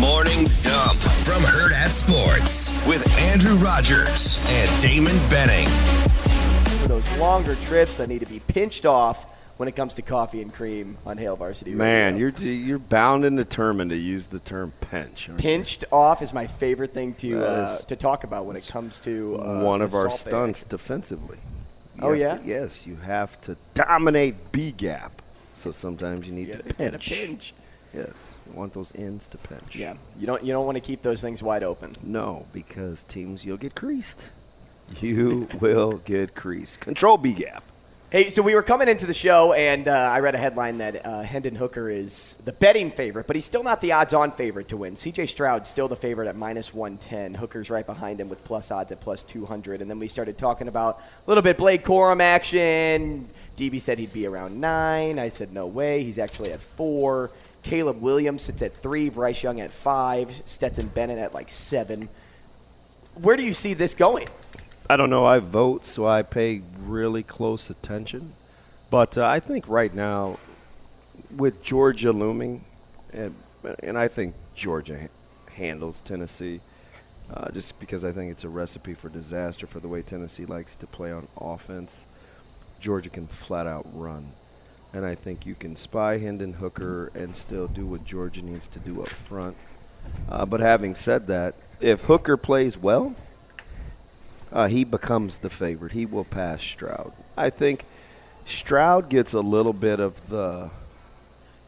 Morning Dump from Hurrdat Sports with Andrew Rogers and Damon Benning. For those longer trips that need to be pinched off when it comes to coffee and cream on Hail Varsity Radio. Man, you're bound and determined to use the term pinch. Pinched off is my favorite thing to talk about when it comes to one of our salt stunts bag. defensively. Yes, you have to dominate B gap. So sometimes you need to pinch. Yes, you want those ends to pinch. Yeah, you don't want to keep those things wide open. No, because teams, you'll get creased. You will get creased. Control B gap. Hey, so we were coming into the show, and I read a headline that Hendon Hooker is the betting favorite, but he's still not the odds-on favorite to win. C.J. Stroud's still the favorite at -110. Hooker's right behind him with plus odds at +200. And then we started talking about a little bit Blake Corum action. DB said he'd be around 9. I said no way. He's actually at 4. Caleb Williams sits at 3. Bryce Young at 5. Stetson Bennett at 7. Where do you see this going? I don't know. I vote, so I pay really close attention. But I think right now, with Georgia looming, and I think Georgia handles Tennessee, just because I think it's a recipe for disaster for the way Tennessee likes to play on offense. Georgia can flat out run. And I think you can spy Hendon Hooker and still do what Georgia needs to do up front. But having said that, if Hooker plays well, he becomes the favorite. He will pass Stroud. I think Stroud gets a little bit of the,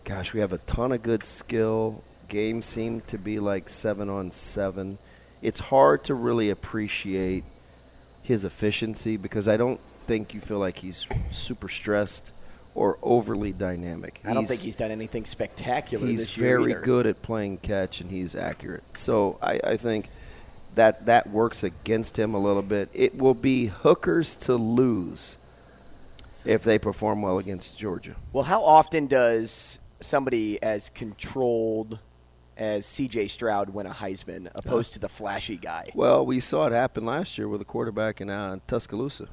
gosh, we have a ton of good skill. Games seem to be 7-on-7. It's hard to really appreciate his efficiency because I don't think you feel like he's super stressed or overly dynamic. I don't think he's done anything spectacular this year. He's very good at playing catch, and he's accurate. So I think that works against him a little bit. It will be Hookers to lose if they perform well against Georgia. Well, how often does somebody as controlled as C.J. Stroud win a Heisman opposed to the flashy guy? Well, we saw it happen last year with a quarterback in Tuscaloosa.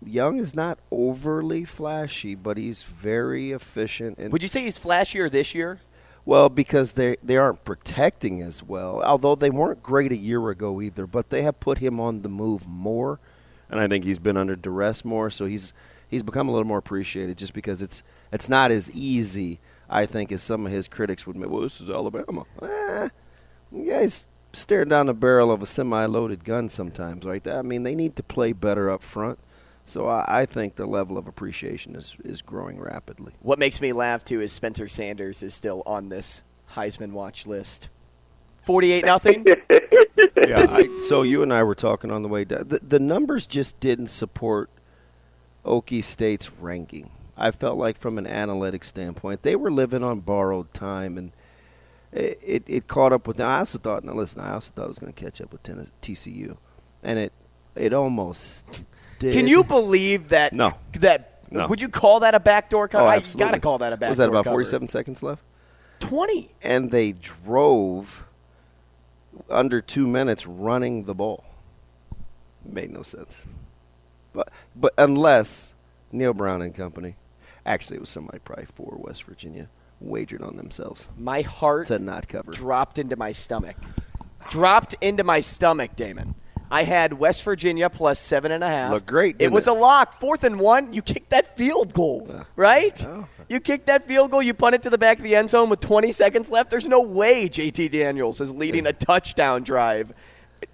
Young is not overly flashy, but he's very efficient. And would you say he's flashier this year? Well, because they aren't protecting as well, although they weren't great a year ago either, but they have put him on the move more, and I think he's been under duress more, so he's become a little more appreciated just because it's not as easy, I think, as some of his critics would admit. Well, this is Alabama. Yeah, he's staring down the barrel of a semi-loaded gun sometimes, right? I mean, they need to play better up front. So I think the level of appreciation is growing rapidly. What makes me laugh, too, is Spencer Sanders is still on this Heisman watch list. 48-0? Yeah, so you and I were talking on the way down. The numbers just didn't support Okie State's ranking. I felt like from an analytic standpoint, they were living on borrowed time, and it caught up with them. I also thought it was going to catch up with TCU, and it almost – can you believe that? No. Would you call that a backdoor cover? Oh, you got to call that a backdoor cover. Was that about 47 seconds left? 20. And they drove under 2 minutes running the ball. Made no sense. But unless Neil Brown and company, actually it was somebody probably for West Virginia, wagered on themselves. My heart to not cover. Dropped into my stomach, Damon. I had West Virginia plus 7.5. Looked great, It was a lock. 4th and 1. You kicked that field goal, right? Oh. You kicked that field goal. You punt it to the back of the end zone with 20 seconds left. There's no way JT Daniels is leading a touchdown drive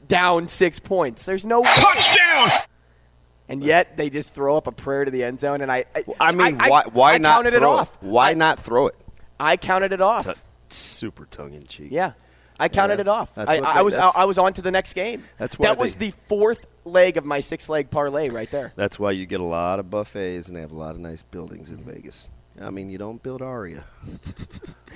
down 6 points. There's no way. Touchdown! And yet they just throw up a prayer to the end zone. And why not counted it off. Why not throw it? I counted it off. Super tongue-in-cheek. Yeah. I counted it off. I was on to the next game. That was the 4th leg of my 6-leg parlay right there. That's why you get a lot of buffets and they have a lot of nice buildings in Vegas. I mean, you don't build Aria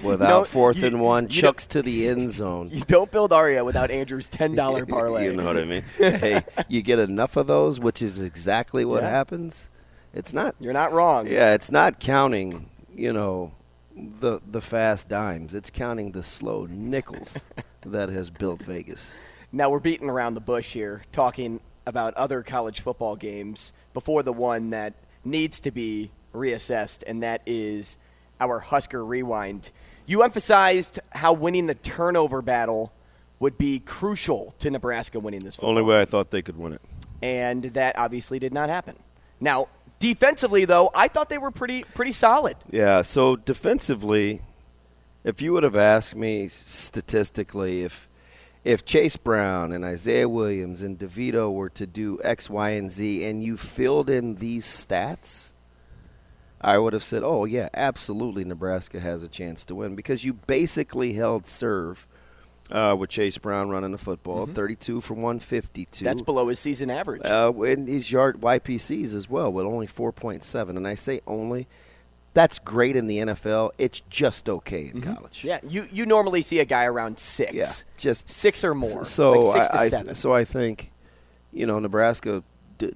without 4th and 1 chucks to the end zone. You don't build Aria without Andrew's $10 parlay. You know what I mean? Hey, you get enough of those, which is exactly what happens. It's not. You're not wrong. Yeah, it's not counting, the fast dimes. It's counting the slow nickels that has built Vegas. Now we're beating around the bush here, talking about other college football games before the one that needs to be reassessed, and that is our Husker Rewind. You emphasized how winning the turnover battle would be crucial to Nebraska winning this football. Only way I thought they could win it. And that obviously did not happen. Now, defensively, though, I thought they were pretty solid. Yeah, so defensively, if you would have asked me statistically if Chase Brown and Isaiah Williams and DeVito were to do X, Y, and Z and you filled in these stats, I would have said, oh, yeah, absolutely Nebraska has a chance to win because you basically held serve with Chase Brown running the football, 32 for 152. That's below his season average. And his yard YPCs as well with only 4.7. And I say only. That's great in the NFL. It's just okay in college. Yeah, you normally see a guy around 6. Yeah, just 6 or more. So like 6 to 7. So I think, Nebraska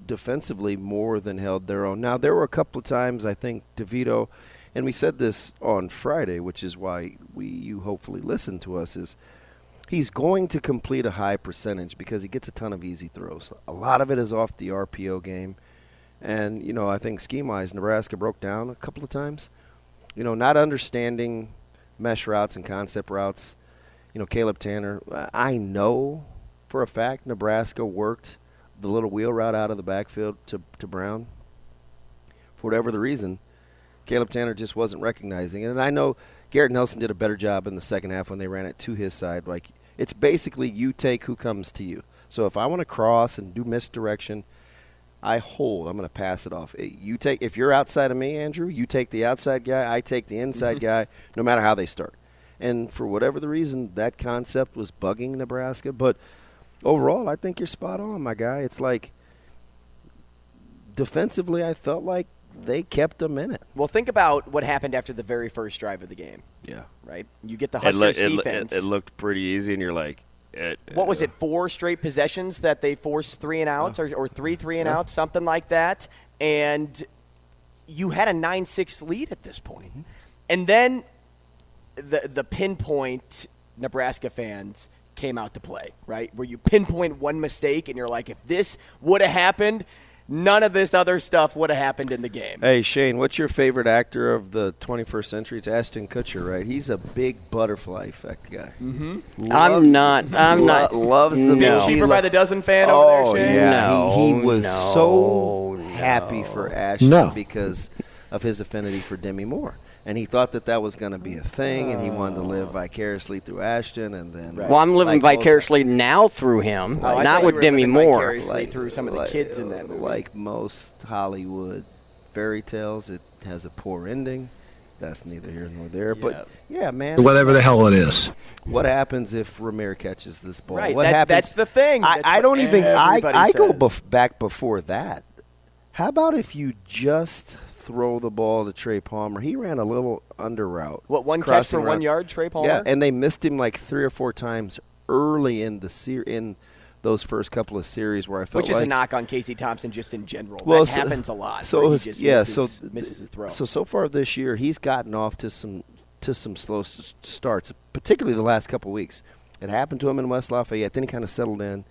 defensively more than held their own. Now there were a couple of times I think DeVito, and we said this on Friday, which is why you hopefully listen to us, is he's going to complete a high percentage because he gets a ton of easy throws. A lot of it is off the RPO game. And, I think scheme-wise, Nebraska broke down a couple of times. Not understanding mesh routes and concept routes. Caleb Tanner, I know for a fact Nebraska worked the little wheel route out of the backfield to Brown. For whatever the reason, Caleb Tanner just wasn't recognizing it. And I know Garrett Nelson did a better job in the second half when they ran it to his side. Like, it's basically you take who comes to you. So if I want to cross and do misdirection, I hold. I'm going to pass it off. If you're outside of me, Andrew, you take the outside guy, I take the inside guy, no matter how they start. And for whatever the reason, that concept was bugging Nebraska. But overall, I think you're spot on, my guy. It's like defensively, I felt like they kept them in it. Well, think about what happened after the very first drive of the game. Yeah. Right? You get the Huskers defense. It looked pretty easy, and you're like, what was it, 4 straight possessions that they forced 3 and outs or 3 and outs, something like that? And you had a 9-6 lead at this point. And then the pinpoint Nebraska fans came out to play, right? Where you pinpoint one mistake and you're like, if this would have happened, none of this other stuff would have happened in the game. Hey, Shane, what's your favorite actor of the 21st century? It's Ashton Kutcher, right? He's a big butterfly effect guy. I'm not. Loves the Big Cheaper by the Dozen fan over there, Shane? Yeah. No, he was so happy for Ashton because of his affinity for Demi Moore. And he thought that was going to be a thing, and he wanted to live vicariously through Ashton. And then, well, I'm living vicariously now through him, not with Demi Moore. Vicariously through some of the kids in that movie. Like most Hollywood fairy tales, it has a poor ending. That's neither here nor there. But, yeah, man. Whatever the hell it is. What happens if Ramir catches this ball? Right, what happens? That's the thing. I don't even – I go says. back before that. How about if you just – throw the ball to Trey Palmer? He ran a little under route. What, one catch for 1 yard, Trey Palmer? Yeah, and they missed him like 3 or 4 times early in in those first couple of series where I felt which is a knock on Casey Thompson just in general. Well, that happens a lot. So misses his throw. So far this year, he's gotten off to some slow starts, particularly the last couple of weeks. It happened to him in West Lafayette. Then he kind of settled in,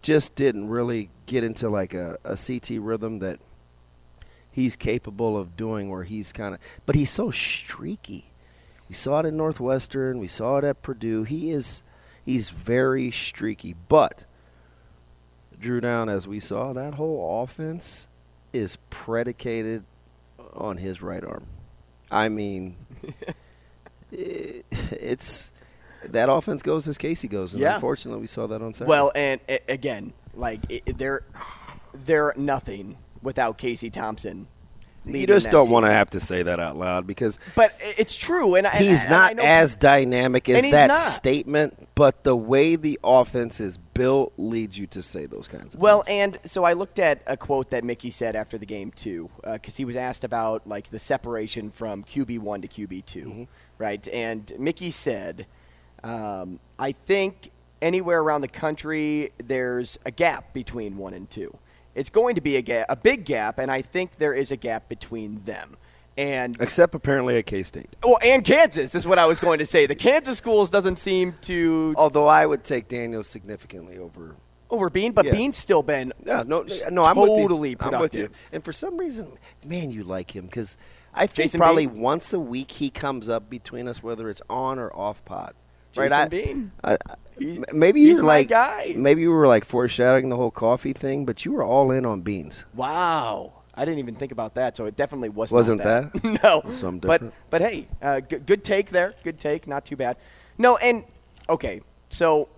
just didn't really get into like a CT rhythm that he's capable of doing, where he's kind of – but he's so streaky. We saw it at Northwestern. We saw it at Purdue. He's very streaky. But, Drew Down, as we saw, that whole offense is predicated on his right arm. I mean, it's – that offense goes as Casey goes. And unfortunately, we saw that on Saturday. Well, and again, like they're nothing – without Casey Thompson. You just don't want to have to say that out loud but it's true. And he's not as dynamic as that statement, but the way the offense is built leads you to say those kinds of things. Well, and so I looked at a quote that Mickey said after the game, too, because he was asked about like the separation from QB1 to QB2, right? And Mickey said, I think anywhere around the country there's a gap between 1 and 2. It's going to be a big gap, and I think there is a gap between them. And except apparently at K-State. Well, and Kansas is what I was going to say. The Kansas schools doesn't seem to. Although I would take Daniels significantly over Bean, but Bean's still been I'm totally with you. productive. I'm with you. And for some reason, man, you like him because I think Jason probably Bean? once a week he comes up between us, whether it's on or off pod. Jason Bean. Maybe He's you were my like guy. Maybe you were like foreshadowing the whole coffee thing, but you were all in on Beans. Wow. I didn't even think about that, so it definitely Wasn't that. that? No. Something but different. hey, good take there. Good take. Not too bad. No, and okay, so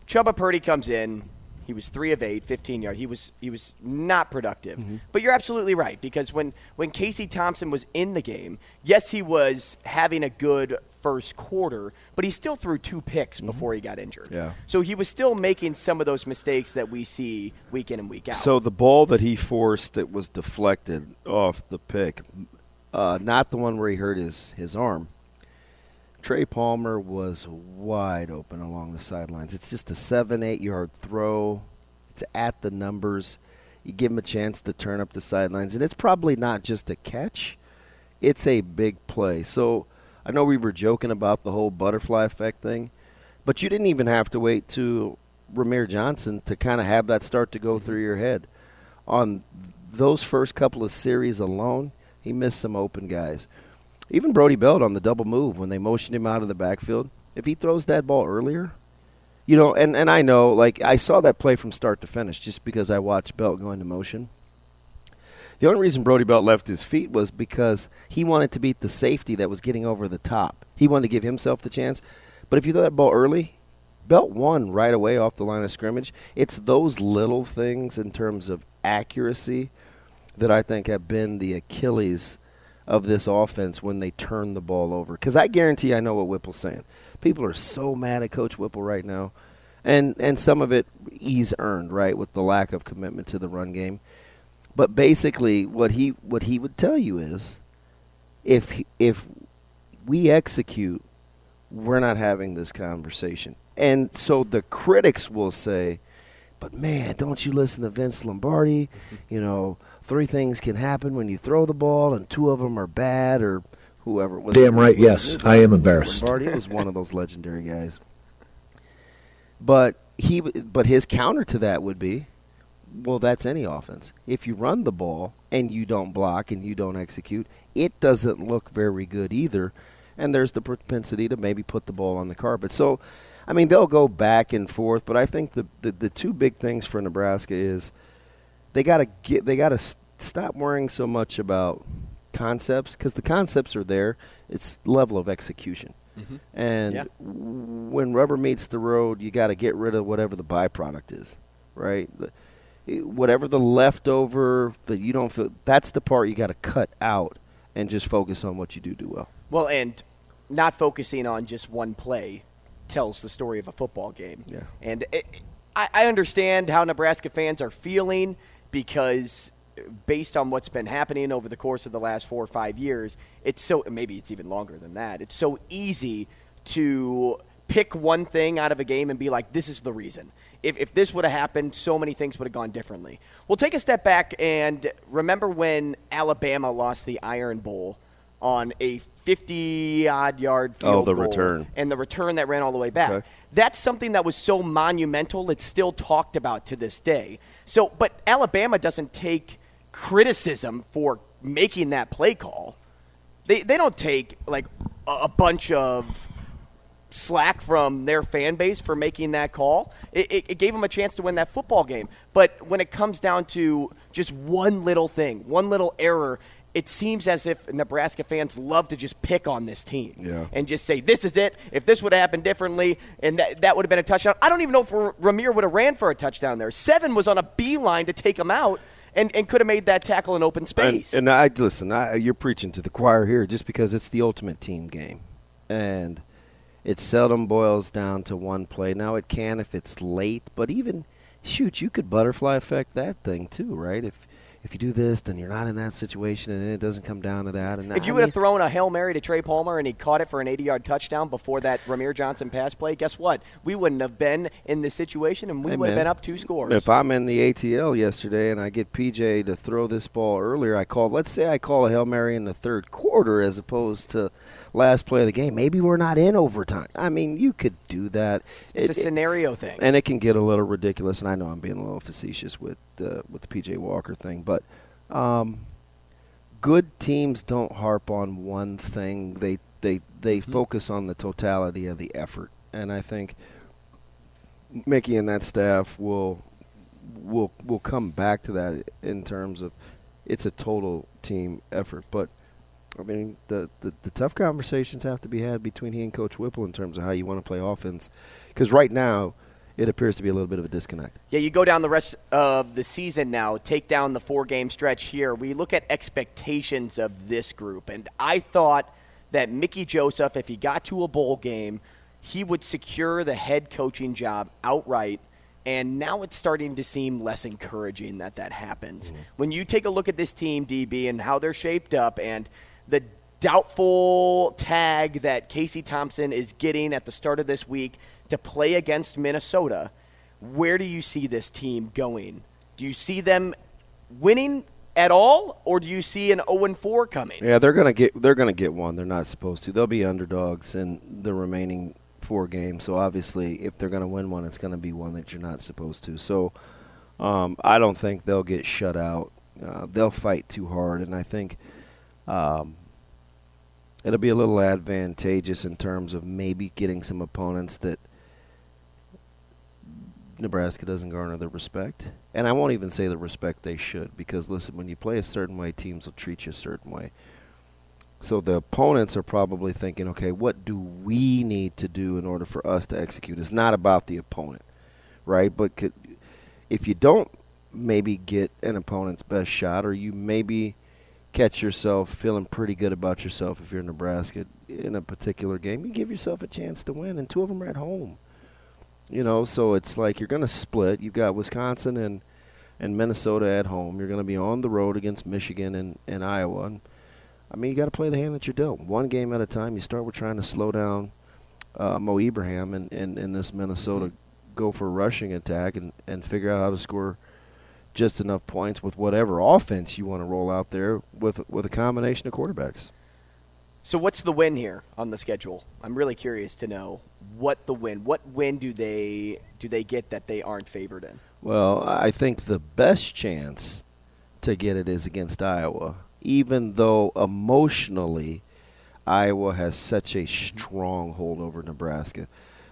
Chubba Purdy comes in. He was 3 of 8, 15 yards. He was not productive. Mm-hmm. But you're absolutely right, because when Casey Thompson was in the game, yes, he was having a good first quarter, but he still threw 2 picks before he got injured. Yeah. So he was still making some of those mistakes that we see week in and week out. So the ball that he forced that was deflected off the pick, not the one where he hurt his arm. Trey Palmer was wide open along the sidelines. It's just a 7-8 yard throw. It's at the numbers. You give him a chance to turn up the sidelines. And it's probably not just a catch. It's a big play. So I know we were joking about the whole butterfly effect thing, but you didn't even have to wait to Ramir Johnson to kind of have that start to go through your head. On those first couple of series alone, he missed some open guys. Even Brody Belt on the double move when they motioned him out of the backfield, if he throws that ball earlier, and I know, like, I saw that play from start to finish just because I watched Belt go into motion. The only reason Brody Belt left his feet was because he wanted to beat the safety that was getting over the top. He wanted to give himself the chance. But if you throw that ball early, Belt won right away off the line of scrimmage. It's those little things in terms of accuracy that I think have been the Achilles of this offense when they turn the ball over. Because I guarantee I know what Whipple's saying. People are so mad at Coach Whipple right now. And some of it he's earned, right, with the lack of commitment to the run game. But basically what he would tell you is if we execute, we're not having this conversation. And so the critics will say, but man, don't you listen to Vince Lombardi? 3 things can happen when you throw the ball, and 2 of them are bad, or whoever it was. Damn right, yes. I am embarrassed. Lombardi was one of those legendary guys. But his counter to that would be, well, that's any offense. If you run the ball and you don't block and you don't execute, it doesn't look very good either. And there's the propensity to maybe put the ball on the carpet. So, I mean, they'll go back and forth, but I think the 2 big things for Nebraska is they got to stop worrying so much about concepts, because the concepts are there. It's level of execution. Mm-hmm. And when rubber meets the road, you got to get rid of whatever the byproduct is, right? Whatever the leftover that you don't feel, that's the part you got to cut out and just focus on what you do well. Well, and not focusing on just one play tells the story of a football game. Yeah. And I understand how Nebraska fans are feeling, because based on what's been happening over the course of the last 4 or 5 years, maybe it's even longer than that. It's so easy to pick one thing out of a game and be like, this is the reason. If this would have happened, so many things would have gone differently. We'll take a step back and remember when Alabama lost the Iron Bowl on a 50-odd yard field goal. Return. And the return that ran all the way back. Okay. That's something that was so monumental, it's still talked about to this day. So, but Alabama doesn't take criticism for making that play call. They don't take, like, a bunch of slack from their fan base for making that call. It gave them a chance to win that football game. But when it comes down to just one little thing, one little error, it seems as if Nebraska fans love to just pick on this team and just say, this is it. If this would have happened differently, and that would have been a touchdown. I don't even know if Ramir would have ran for a touchdown there. 7 was on a beeline to take him out and could have made that tackle in open space. And you're preaching to the choir here just because it's the ultimate team game. And it seldom boils down to one play. Now it can if it's late, but even, you could butterfly effect that thing too, right? If you do this, then you're not in that situation, and it doesn't come down to that. And if you would have thrown a Hail Mary to Trey Palmer and he caught it for an 80-yard touchdown before that Ramir Johnson pass play, guess what? We wouldn't have been in this situation, and we would have been up 2 scores. If I'm in the ATL yesterday and I get PJ to throw this ball earlier, let's say I call a Hail Mary in the 3rd quarter as opposed to last play of the game. Maybe we're not in overtime. I mean, you could do that. It's a scenario thing. And it can get a little ridiculous, and I know I'm being a little facetious with the PJ Walker thing, but good teams don't harp on one thing. They focus on the totality of the effort, and I think Mickey and that staff will come back to that in terms of it's a total team effort. But I mean, the tough conversations have to be had between he and Coach Whipple in terms of how you want to play offense, because right now it appears to be a little bit of a disconnect. Yeah, you go down the rest of the season now, take down the 4-game stretch here. We look at expectations of this group, and I thought that Mickey Joseph, if he got to a bowl game, he would secure the head coaching job outright, and now it's starting to seem less encouraging that happens. Mm-hmm. When you take a look at this team, DB, and how they're shaped up, and the doubtful tag that Casey Thompson is getting at the start of this week to play against Minnesota, where do you see this team going? Do you see them winning at all, or do you see an 0-4 coming? Yeah, they're gonna get one. They're not supposed to. They'll be underdogs in the remaining 4 games. So obviously, if they're gonna win one, it's gonna be one that you're not supposed to. So I don't think they'll get shut out. They'll fight too hard, and I think it'll be a little advantageous in terms of maybe getting some opponents that Nebraska doesn't garner the respect. And I won't even say the respect they should, because, listen, when you play a certain way, teams will treat you a certain way. So the opponents are probably thinking, okay, what do we need to do in order for us to execute? It's not about the opponent, right? But if you don't maybe get an opponent's best shot, or you maybe catch yourself feeling pretty good about yourself if you're Nebraska in a particular game, you give yourself a chance to win, and 2 of them are at home. You know, so it's like you're going to split. You've got Wisconsin and Minnesota at home. You're going to be on the road against Michigan and Iowa. And, I mean, you got to play the hand that you're dealt. One game at a time. You start with trying to slow down Mo Ibrahim and this Minnesota go for a rushing attack and figure out how to score just enough points with whatever offense you want to roll out there with a combination of quarterbacks. So what's the win here on the schedule? I'm really curious to know what the win. What win do they get that they aren't favored in? Well, I think the best chance to get it is against Iowa, even though emotionally Iowa has such a strong hold over Nebraska.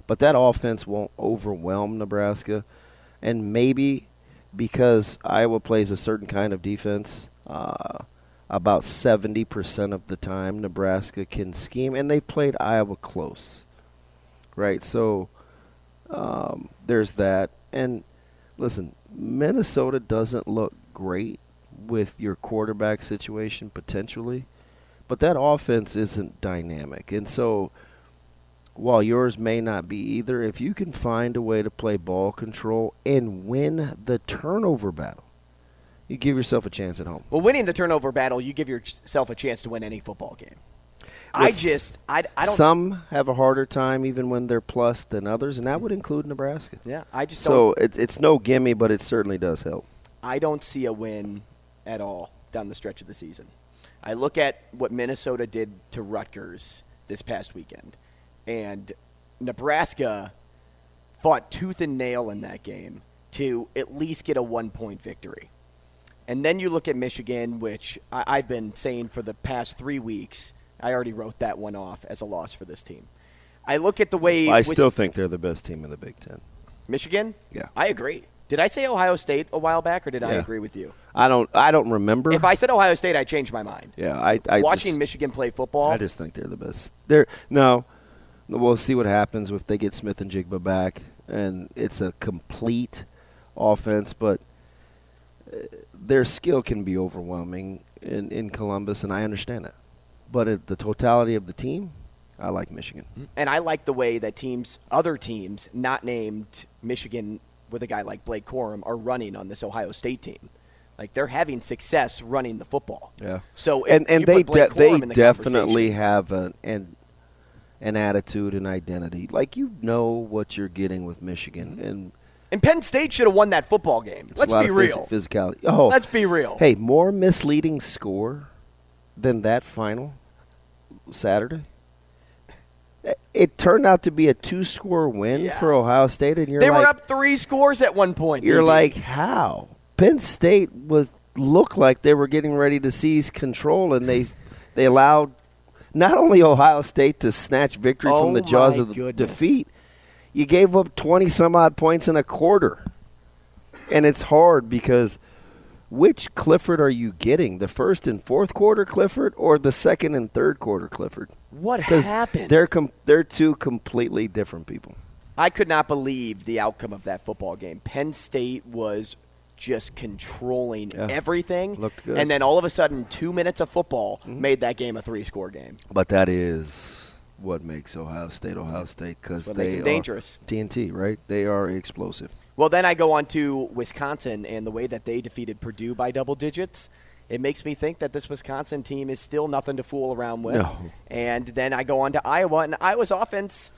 But that offense won't overwhelm Nebraska, and maybe because Iowa plays a certain kind of defense, about 70% of the time Nebraska can scheme, and they've played Iowa close, right? So there's that. And listen, Minnesota doesn't look great with your quarterback situation potentially, but that offense isn't dynamic. And so while yours may not be either, if you can find a way to play ball control and win the turnover battle, you give yourself a chance at home. Well, winning the turnover battle, you give yourself a chance to win any football game. I don't. Some have a harder time even when they're plus than others, and that would include Nebraska. Yeah, I just so don't. it's no gimme, but it certainly does help. I don't see a win at all down the stretch of the season. I look at what Minnesota did to Rutgers this past weekend, and Nebraska fought tooth and nail in that game to at least get a 1-point victory. And then you look at Michigan, which I've been saying for the past 3 weeks, I already wrote that one off as a loss for this team. I look at the way I still think they're the best team in the Big Ten. Michigan? Yeah. I agree. Did I say Ohio State a while back, or did I agree with you? I don't remember. If I said Ohio State, I changed my mind. Yeah, I watching Michigan play football. I just think they're the best. We'll see what happens if they get Smith and Jigba back, and it's a complete offense, but their skill can be overwhelming in Columbus, and I understand that. But at the totality of the team, I like Michigan. And I like the way that other teams, not named Michigan with a guy like Blake Corum, are running on this Ohio State team. Like, they're having success running the football. Yeah. So and they definitely have an attitude and identity. Like, you know what you're getting with Michigan. And Penn State should have won that football game. Let's be real. Physicality. Oh, let's be real. Hey, more misleading score than that final Saturday? It turned out to be a 2-score win for Ohio State, and they were up 3 scores at one point. You're like, how? Penn State was looked like they were getting ready to seize control, and they allowed not only Ohio State to snatch victory from the jaws of the defeat, you gave up 20-some-odd points in a quarter. And it's hard because which Clifford are you getting? The first and fourth quarter Clifford or the second and third quarter Clifford? What happened? They're two completely different people. I could not believe the outcome of that football game. Penn State was just controlling everything. Looked good. And then all of a sudden, 2 minutes of football made that game a 3-score game. But that is what makes Ohio State because makes they it dangerous. TNT, right? They are explosive. Well, then I go on to Wisconsin and the way that they defeated Purdue by double digits. It makes me think that this Wisconsin team is still nothing to fool around with. No. And then I go on to Iowa, and Iowa's offense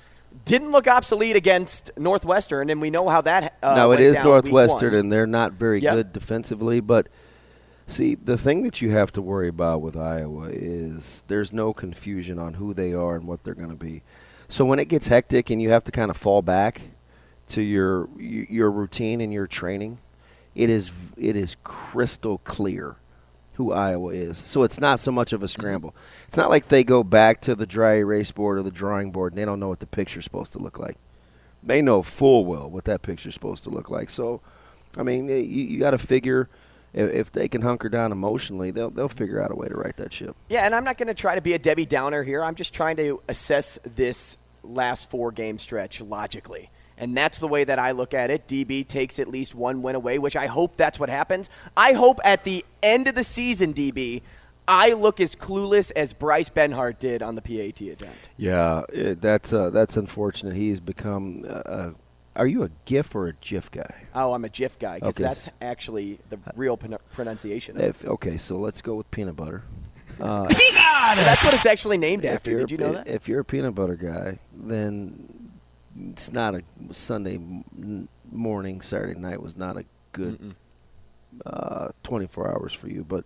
didn't look obsolete against Northwestern, and we know how that Now, went it is down Northwestern, week 1. and they're not very good defensively. But, see, the thing that you have to worry about with Iowa is there's no confusion on who they are and what they're going to be. So when it gets hectic and you have to kind of fall back to your routine and your training, it is crystal clear who Iowa is. So it's not so much of a scramble. It's not like they go back to the dry erase board or the drawing board and they don't know what the picture's supposed to look like. They know full well what that picture's supposed to look like. So, I mean, you got to figure if they can hunker down emotionally, they'll figure out a way to right that ship. Yeah, and I'm not going to try to be a Debbie Downer here. I'm just trying to assess this last 4-game stretch logically. And that's the way that I look at it. DB takes at least one win away, which I hope that's what happens. I hope at the end of the season, DB, I look as clueless as Bryce Benhart did on the PAT attempt. Yeah, that's unfortunate. He's become are you a GIF or a GIF guy? Oh, I'm a GIF guy because Okay. that's actually the real pronunciation of it. Okay, so let's go with peanut butter. That's what it's actually named after. Did you know that? If you're a peanut butter guy, then it's not a Sunday morning, Saturday night was not a good 24 hours for you. But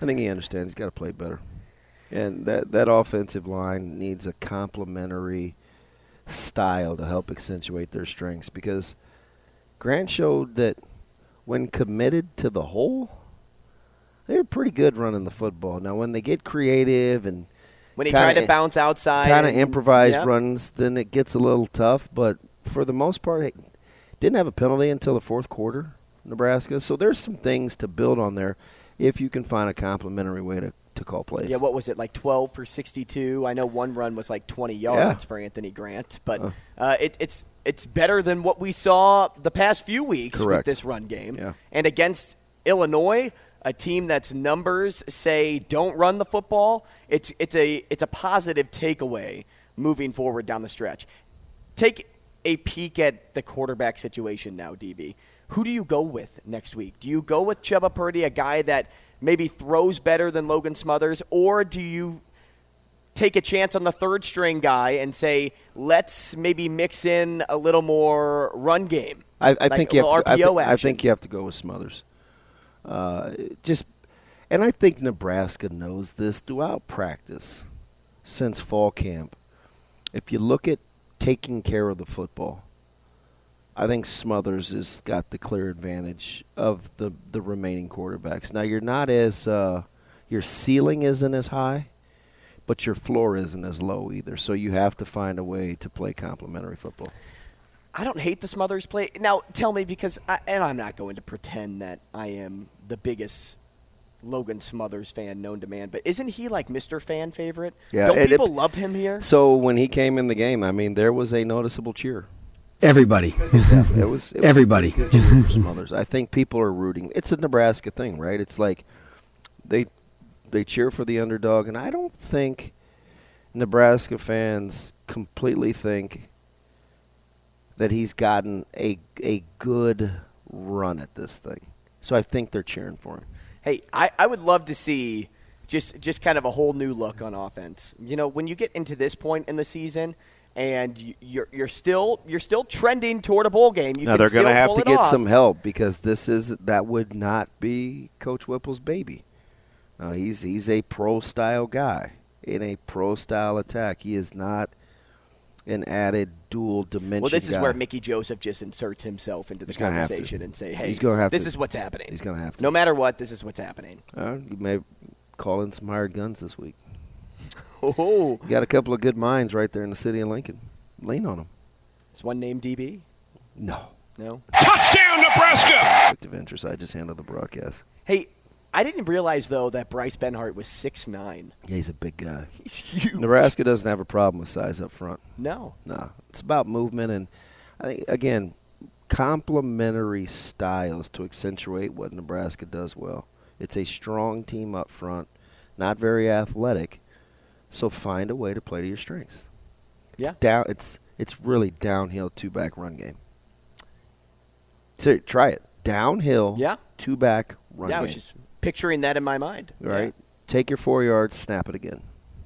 I think he understands he's got to play better. And that offensive line needs a complementary style to help accentuate their strengths because Grant showed that when committed to the hole, they're pretty good running the football. Now, when they get creative and when he tried to bounce outside. Kind of improvised runs, then it gets a little tough. But for the most part, it didn't have a penalty until the fourth quarter, Nebraska. So there's some things to build on there if you can find a complimentary way to call plays. Yeah, what was it, like 12 for 62? I know one run was like 20 yards for Anthony Grant. But it's better than what we saw the past few weeks with this run game. Yeah. And against Illinois, a team that's numbers say don't run the football, it's a positive takeaway moving forward down the stretch. Take a peek at the quarterback situation now, DB. Who do you go with next week? Do you go with Chubba Purdy, a guy that maybe throws better than Logan Smothers, or do you take a chance on the third-string guy and say, let's maybe mix in a little more run game? I think you have to, RPO action. I think you have to go with Smothers. And I think Nebraska knows this throughout practice since fall camp. If you look at taking care of the football, I think Smothers has got the clear advantage of the remaining quarterbacks. Now, you're not as your ceiling isn't as high, but your floor isn't as low either. So you have to find a way to play complementary football. I don't hate the Smothers play. Now, tell me, because I'm not going to pretend that I am the biggest Logan Smothers fan known to man, but isn't he like Mr. Fan favorite? Yeah, don't people love him here? So when he came in the game, I mean, there was a noticeable cheer. Everybody. It was Everybody. good cheer for Smothers. I think people are rooting. It's a Nebraska thing, right? It's like they cheer for the underdog, and I don't think Nebraska fans completely think that he's gotten a good run at this thing. So I think they're cheering for him. Hey, I would love to see just kind of a whole new look on offense. You know, when you get into this point in the season and you're still trending toward a bowl game, now they're going to have to get some help because that would not be Coach Whipple's baby. No, he's a pro style guy in a pro style attack. He is not an added dual dimension. Well, this is guy. where Mickey Joseph just inserts himself into the conversation and say, hey, this is what's happening. He's going to have to. No matter what, this is what's happening. You may call in some hired guns this week. Oh. You got a couple of good minds right there in the city of Lincoln. Lean on them. Is one named DB? No. Touchdown, Nebraska! Conflict of interest. I just handled the broadcast. Hey, I didn't realize, though, that Bryce Benhart was 6'9". Yeah, he's a big guy. He's huge. Nebraska doesn't have a problem with size up front. No. It's about movement and, I think, again, complementary styles to accentuate what Nebraska does well. It's a strong team up front, not very athletic, so find a way to play to your strengths. Yeah. It's really downhill two-back run game. So try it. Downhill, two-back run game. Yeah, I was just picturing that in my mind. Right? Yeah. Take your 4 yards, snap it again.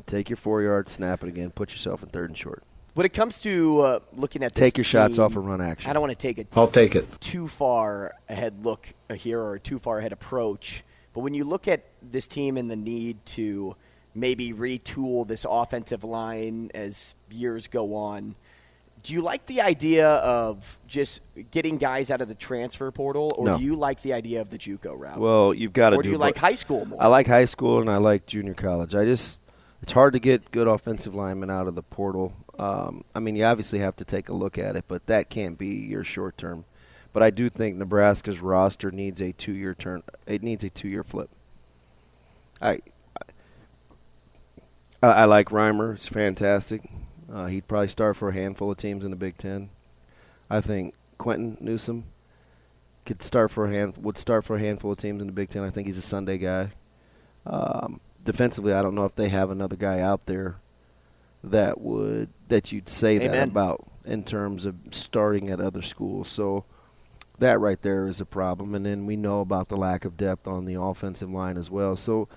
Take your 4 yards, snap it again. Put yourself in 3rd and short. When it comes to looking at this take your shots team, off a run action. I don't want to take it. I'll take it. Too far ahead look here or a too far ahead approach. But when you look at this team and the need to maybe retool this offensive line as years go on, do you like the idea of just getting guys out of the transfer portal, or do you like the idea of the JUCO route? Well, you've got to do. Or do you like high school more? I like high school and I like junior college. It's hard to get good offensive linemen out of the portal. I mean, you obviously have to take a look at it, but that can't be your short term. But I do think Nebraska's roster needs a 2-year turn. It needs a 2-year flip. I like Reimer. It's fantastic. He'd probably start for a handful of teams in the Big Ten. I think Quentin Newsome would start for a handful of teams in the Big Ten. I think he's a Sunday guy. Defensively, I don't know if they have another guy out there that you'd say that about in terms of starting at other schools. So that right there is a problem. And then we know about the lack of depth on the offensive line as well. So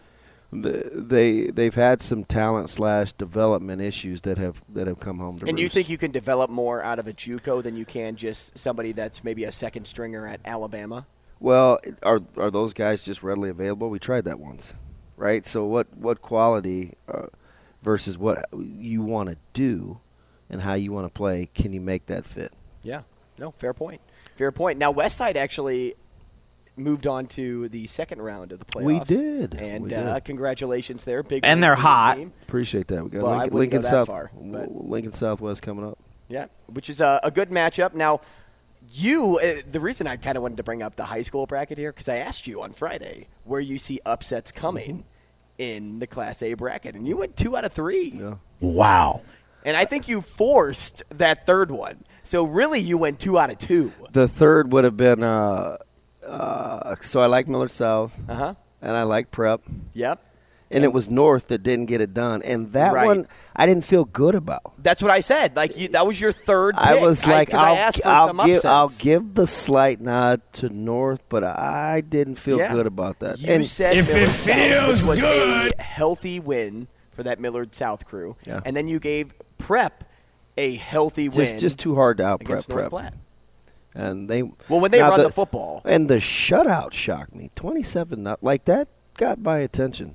they've had some talent/development issues that have come home to roost. And you think you can develop more out of a JUCO than you can just somebody that's maybe a second stringer at Alabama? Well, are those guys just readily available? We tried that once, right? So what quality versus what you want to do and how you want to play, can you make that fit? Yeah. No, fair point. Fair point. Now, Westside actually moved on to the second round of the playoffs. We did. And congratulations there. Big and they're hot. Team. Appreciate that. We got well, Lincoln Southwest coming up. Yeah, which is a good matchup. Now, the reason I kind of wanted to bring up the high school bracket here, because I asked you on Friday where you see upsets coming in the Class A bracket, and you went 2 out of 3. Yeah. Wow. And I think you forced that third one. So really you went 2 out of 2. The third would have been so I like Millard South. Uh-huh. And I like Prep. Yep. And it was North that didn't get it done. And that one I didn't feel good about. That's what I said. Like that was your third pick. I was like, I'll give the slight nod to North, but I didn't feel good about that. You said if Millard it feels South was good, a healthy win for that Millard South crew. Yeah. And then you gave Prep a healthy win. Just too hard to out-prep against North Platte. And when they run the football. And the shutout shocked me. 27-0. Like, that got my attention.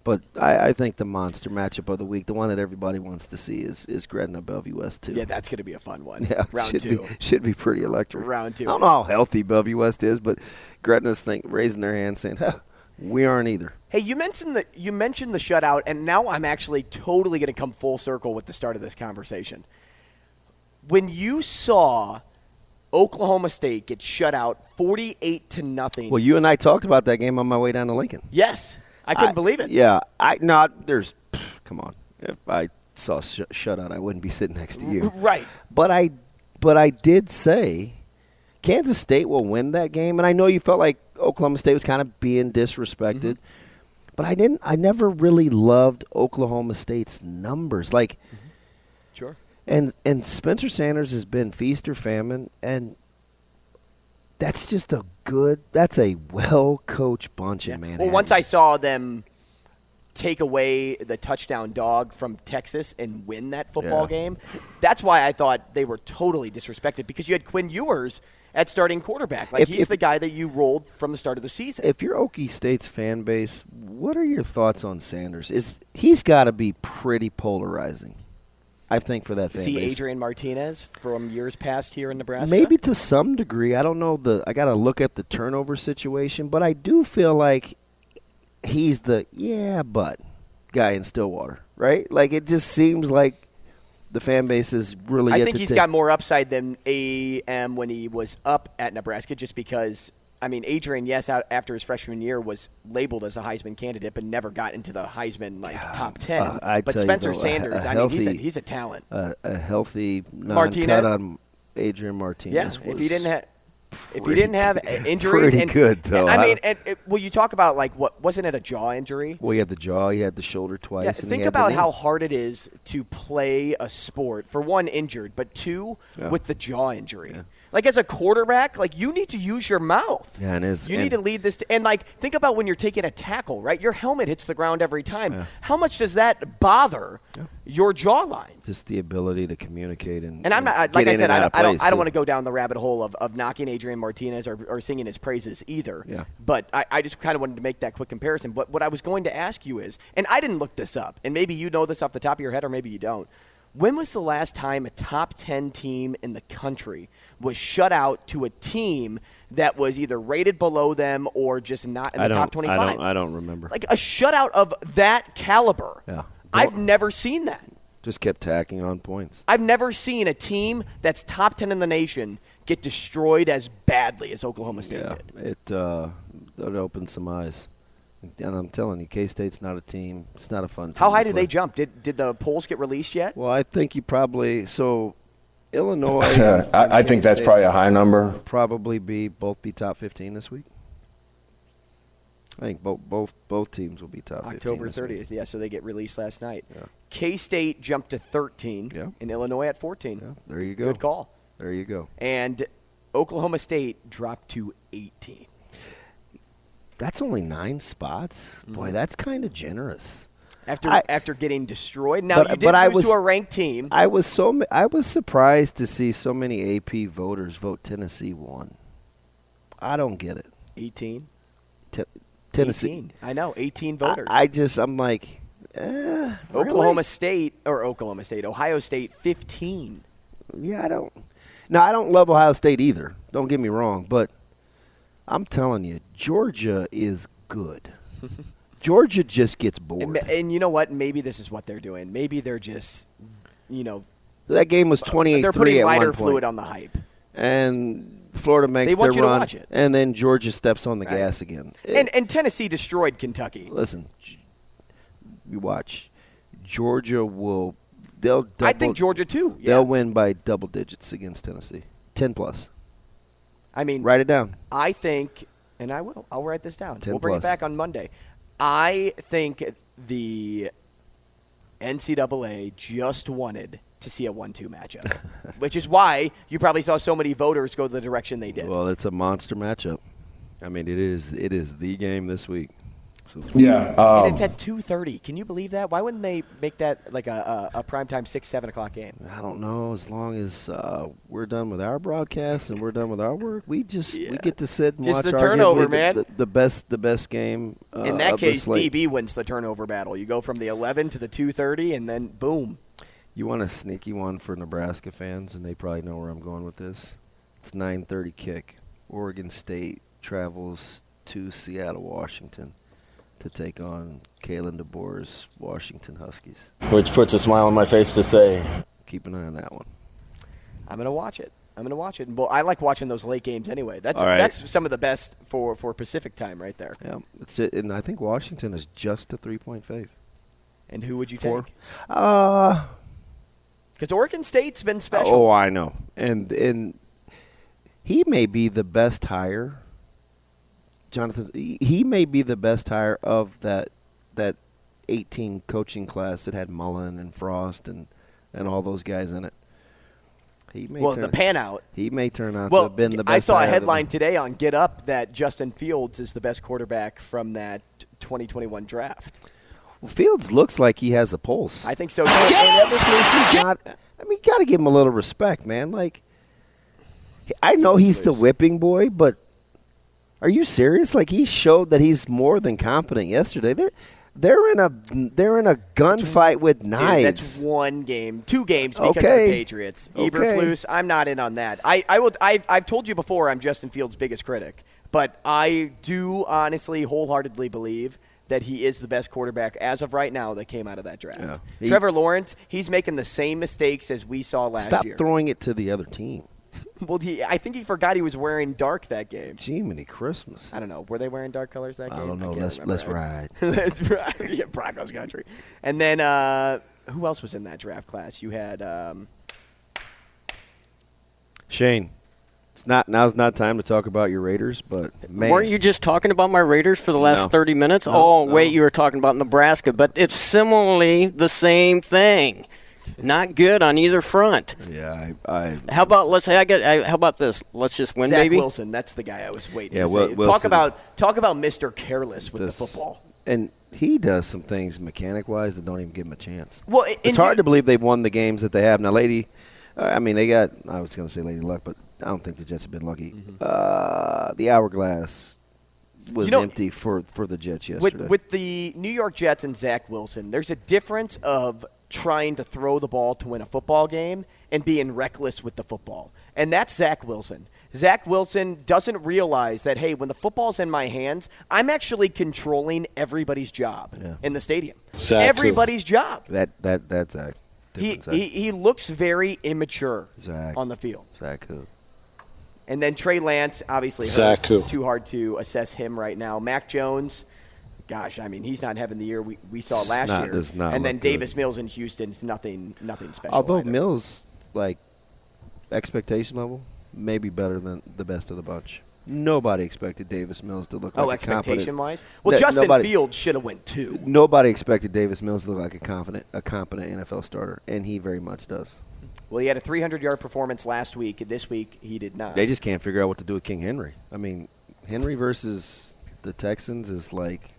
But I think the monster matchup of the week, the one that everybody wants to see, is Gretna Bellevue West 2. Yeah, that's going to be a fun one. Yeah, Round 2. Should be pretty electric. Round 2. I don't know how healthy Bellevue West is, but Gretna's raising their hand saying, we aren't either. Hey, you mentioned the shutout, and now I'm actually totally going to come full circle with the start of this conversation. When you saw Oklahoma State get shut out 48-0. Well, you and I talked about that game on my way down to Lincoln. Yes. I couldn't believe it. Yeah. Come on. If I saw shutout, I wouldn't be sitting next to you. Right. But I did say Kansas State will win that game, and I know you felt like Oklahoma State was kind of being disrespected. Mm-hmm. But I never really loved Oklahoma State's numbers. Like, sure. And Spencer Sanders has been feast or famine, and that's just that's a well-coached bunch in Manhattan. Well, once I saw them take away the touchdown dog from Texas and win that football game, that's why I thought they were totally disrespected, because you had Quinn Ewers at starting quarterback. Like, he's the guy that you rolled from the start of the season. If you're Okie State's fan base, what are your thoughts on Sanders? He's got to be pretty polarizing. I think, for that fan See base. Adrian Martinez from years past here in Nebraska? Maybe to some degree. I don't know. I got to look at the turnover situation, but I do feel like he's the but guy in Stillwater, right? Like, it just seems like the fan base is really. I think he's got more upside than AM when he was up at Nebraska, just because. I mean, Adrian, yes, after his freshman year was labeled as a Heisman candidate, but never got into the Heisman top 10. But Spencer Sanders, he's a talent. A healthy non-cut on Adrian Martinez. Yeah, if he didn't have injuries, pretty good though. I mean, you talk about wasn't it a jaw injury? Well, he had the jaw, he had the shoulder twice. Yeah, and think about how hard it is to play a sport. For one, injured, but two, with the jaw injury. Yeah. Like, as a quarterback, you need to use your mouth. Yeah, you need to lead this. And, think about when you're taking a tackle, right? Your helmet hits the ground every time. Yeah. How much does that bother your jawline? Just the ability to communicate and I'm not, like I said, I don't want to go down the rabbit hole of knocking Adrian Martinez or singing his praises either. Yeah. But I just kind of wanted to make that quick comparison. But what I was going to ask you is, and I didn't look this up, and maybe you know this off the top of your head or maybe you don't. When was the last time a top 10 team in the country was shut out to a team that was either rated below them or just not in the top 25? I don't remember. Like a shutout of that caliber. Yeah. I've never seen that. Just kept tacking on points. I've never seen a team that's top 10 in the nation get destroyed as badly as Oklahoma State did. It opened some eyes. And I'm telling you, K-State's not a team. It's not a fun team. How high do they jump? Did the polls get released yet? Well, I think you probably – so Illinois – I think that's probably a high number. Probably both be top 15 this week. I think both teams will be top 15 October 30th, yeah, so they get released last night. Yeah. K-State jumped to 13 and Illinois at 14. Yeah, there you go. Good call. There you go. And Oklahoma State dropped to 18. That's only 9 spots. Boy, that's kind of generous. After getting destroyed. Now, you did lose to a ranked team. I was surprised to see so many AP voters vote Tennessee 1. I don't get it. 18? Tennessee. 18. I know, 18 voters. I'm like, really? Ohio State, 15. Yeah, I don't love Ohio State either. Don't get me wrong, but I'm telling you, Georgia is good. Georgia just gets bored. And you know what? Maybe this is what they're doing. Maybe they're just, that game was 28-3 they're putting at lighter one point. fluid on the hype. And Florida makes their run. To watch it. And then Georgia steps on the gas again. And Tennessee destroyed Kentucky. Listen, you watch. Georgia will – I think Georgia too. Yeah. They'll win by double digits against Tennessee. 10+. I mean, write it down. I think, and I will. I'll write this down. 10+. We'll bring it back on Monday. I think the NCAA just wanted to see a 1-2 matchup, which is why you probably saw so many voters go the direction they did. Well, it's a monster matchup. I mean, it is the game this week. So. Yeah. And it's at 2:30. Can you believe that? Why wouldn't they make that like a primetime 6-7 o'clock game? I don't know. As long as we're done with our broadcast and we're done with our work, we get to sit and just watch the turnover, man. The best game. In that case, DB wins the turnover battle. You go from the 11 to the 2:30, and then boom. You want a sneaky one for Nebraska fans, and they probably know where I'm going with this. It's 9:30 kick. Oregon State travels to Seattle, Washington, to take on Kalen DeBoer's Washington Huskies. Which puts a smile on my face to say. Keep an eye on that one. I'm going to watch it. Well, I like watching those late games anyway. That's some of the best for Pacific time right there. Yeah, that's it. And I think Washington is just a 3-point fave. And who would you take? Because Oregon State's been special. Oh, I know. And he may be the best hire. Jonathan, he may be the best hire of that 18 coaching class that had Mullen and Frost and all those guys in it. The pan out. He may turn out to have been the best. I saw a headline today on Get Up that Justin Fields is the best quarterback from that 2021 draft. Well, Fields looks like he has a pulse. I think so. And ever since he's not, I mean, you got to give him a little respect, man. Like, I know he's the whipping boy, but are you serious? Like, he showed that he's more than competent yesterday. They're in a gunfight with knives. Dude, that's one game, 2 games because of the Patriots. Eberflus, I'm not in on that. I've told you before I'm Justin Fields' biggest critic, but I do honestly, wholeheartedly believe that he is the best quarterback as of right now that came out of that draft. Yeah. Trevor Lawrence, he's making the same mistakes as we saw last year. Stop throwing it to the other team. Well, I think he forgot he was wearing dark that game. Jiminy Christmas. I don't know. Were they wearing dark colors that game? I don't know. Let's ride. Let's ride. Yeah, Broncos country. And then who else was in that draft class? You had Shane. Now's not time to talk about your Raiders, but man. Weren't you just talking about my Raiders for the last 30 minutes? No. Wait, you were talking about Nebraska, but it's similarly the same thing. Not good on either front. Yeah, How about how about this? Let's just win, Zach baby. Wilson. That's the guy I was waiting to say. Wilson. Talk about Mr. Careless with the football. And he does some things mechanic-wise that don't even give him a chance. Well, it's hard to believe they've won the games that they have. Now, they got, I was going to say Lady Luck, but I don't think the Jets have been lucky. Mm-hmm. The hourglass was empty for the Jets yesterday. With the New York Jets and Zach Wilson, there's a difference of trying to throw the ball to win a football game and being reckless with the football. And that's Zach Wilson. Zach Wilson doesn't realize that, hey, when the football's in my hands, I'm actually controlling everybody's job in the stadium. Everybody's job. That's Zach. He looks very immature on the field. Zach who? And then Trey Lance, obviously too hard to assess him right now. Mac Jones, gosh, I mean, he's not having the year we saw last year. Does not and then look Davis good. Mills in Houston is nothing special. Although either. Mills, expectation level, maybe better than the best of the bunch. Nobody expected Davis Mills to look like a confident. Expectation-wise? Well, Justin Fields should have went 2. Nobody expected Davis Mills to look like a competent NFL starter, and he very much does. Well, he had a 300-yard performance last week. This week, he did not. They just can't figure out what to do with King Henry. I mean, Henry versus the Texans is like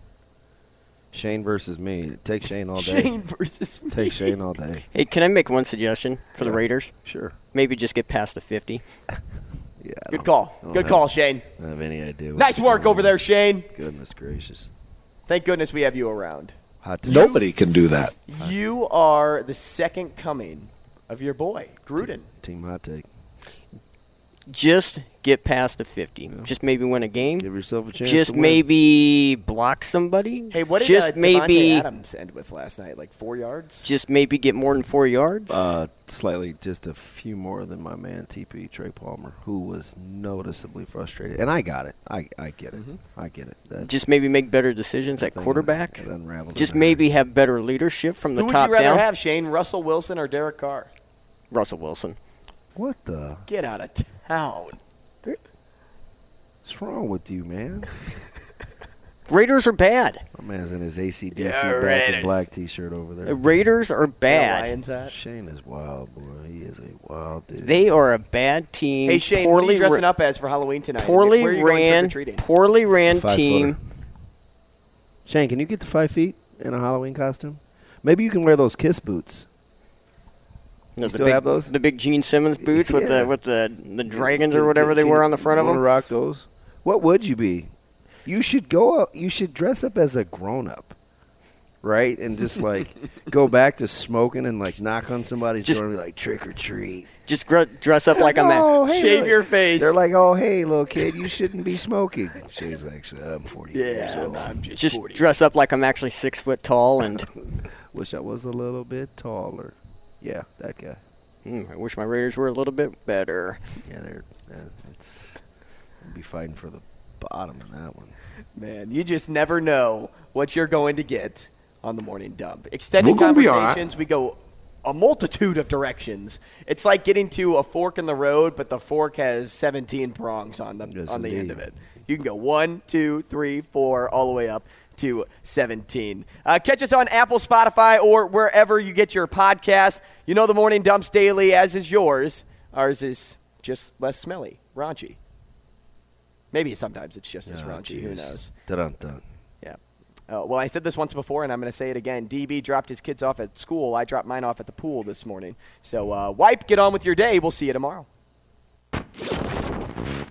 Shane versus me. Take Shane all day. Shane versus me. Take Shane all day. Hey, can I make one suggestion for the Raiders? Sure. Maybe just get past the 50. Yeah. Good call. Good call, Shane. I don't have any idea. Nice work over there, Shane. Goodness gracious. Thank goodness we have you around. Nobody can do that. You are the second coming of your boy, Gruden. Team hot take. Just get past the 50. Yeah. Just maybe win a game. Give yourself a chance. Just maybe block somebody. Hey, what did just maybe Adams end with last night? Like 4 yards? Just maybe get more than 4 yards? Slightly, just a few more than my man TP, Trey Palmer, who was noticeably frustrated. And I got it. I get it. Mm-hmm. I get it. Just maybe make better decisions at quarterback. Just maybe maybe have better leadership from the top down. Who would you rather have, Shane? Russell Wilson or Derek Carr? Russell Wilson. What the? Get out of town. What's wrong with you, man? Raiders are bad. My man's in his ACDC back and black T-shirt over there. The Raiders are bad. Shane is wild, boy. He is a wild dude. They are a bad team. Hey, Shane, what are you dressing up as for Halloween tonight? Poorly Where are you ran team. Shane, can you get to 5 feet in a Halloween costume? Maybe you can wear those Kiss boots. No, you still have those? The big Gene Simmons boots with the dragons or whatever they were on the front of them. Want to rock those? What would you be? You should go up. You should dress up as a grown-up, right? And just go back to smoking and knock on somebody's door and be like, trick or treat. Just dress up like shave your face. They're like, oh, hey, little kid, you shouldn't be smoking. Shane's like, I'm 40 years old. I'm just 40. Dress up like I'm actually 6 foot tall and. Wish I was a little bit taller. Yeah, that guy. I wish my Raiders were a little bit better. Yeah, I'd be fighting for the bottom in that one. Man, you just never know what you're going to get on the morning dump. Extended conversations, we go a multitude of directions. It's like getting to a fork in the road, but the fork has 17 prongs on the end of it. You can go 1, 2, 3, 4, all the way up to 17. Catch us on Apple, Spotify, or wherever you get your podcasts. You know the Morning Dumps Daily, as is yours. Ours is just less smelly, raunchy. Maybe sometimes it's just as raunchy. Who knows? Dun-dun-dun. Yeah. Well, I said this once before, and I'm going to say it again. DB dropped his kids off at school. I dropped mine off at the pool this morning. So, wipe, get on with your day. We'll see you tomorrow.